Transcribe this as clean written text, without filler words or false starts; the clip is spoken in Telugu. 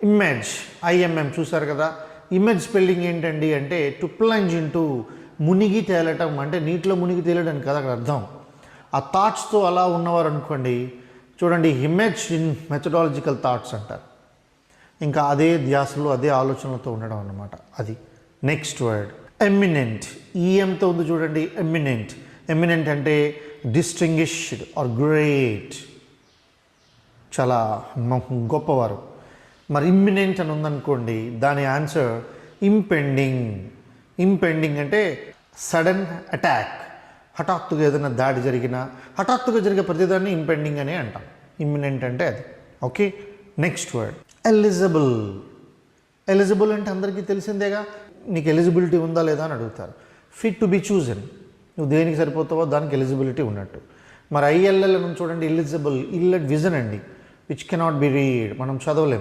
ఇమేజ్, ఐఎంఎం చూసారు కదా. ఇమేజ్ స్పెల్లింగ్ ఏంటండి అంటే టు ప్లంజ్ ఇంటూ, మునిగి తేలటం, అంటే నీటిలో మునిగి తేలడానికి కదా అక్కడ అర్థం. ఆ థాట్స్తో అలా ఉన్నవారు అనుకోండి, చూడండి ఇమేజ్ ఇన్ మెథడాలజికల్ థాట్స్ అంటారు. ఇంకా అదే ధ్యాసలో అదే ఆలోచనలతో ఉండడం అన్నమాట అది. నెక్స్ట్ వర్డ్ ఎమినెంట్, ఈఎంతో ఉంది చూడండి. ఎమినెంట్, ఎమినెంట్ అంటే డిస్టింగిష్డ్ ఆర్ గ్రేట్, చాలా గొప్పవారు. మరి ఇమ్మినెంట్ అని ఉందనుకోండి, దాని ఆన్సర్ ఇంపెండింగ్. ఇంపెండింగ్ అంటే సడన్ అటాక్, హఠాత్తుగా ఏదైనా దాడి జరిగినా, హఠాత్తుగా జరిగే ప్రతిదాన్ని ఇంపెండింగ్ అనే అంటాం. ఇమ్మినెంట్ అంటే అది. Okay, next word eligible. Eligible అంటే అందరికీ తెలిసిందేగా, నీకు ఎలిజిబిలిటీ ఉందా లేదా అని అడుగుతారు. ఫిట్ టు బి చూజన్, నువ్వు దేనికి సరిపోతావో దానికి ఎలిజిబిలిటీ ఉన్నట్టు. మరి ఐఎల్ఎల్ అని చూడండి, ఎలిజిబుల్, విజన్ అండి, విచ్ కెనాట్ బి రీడ్, మనం చదవలేము.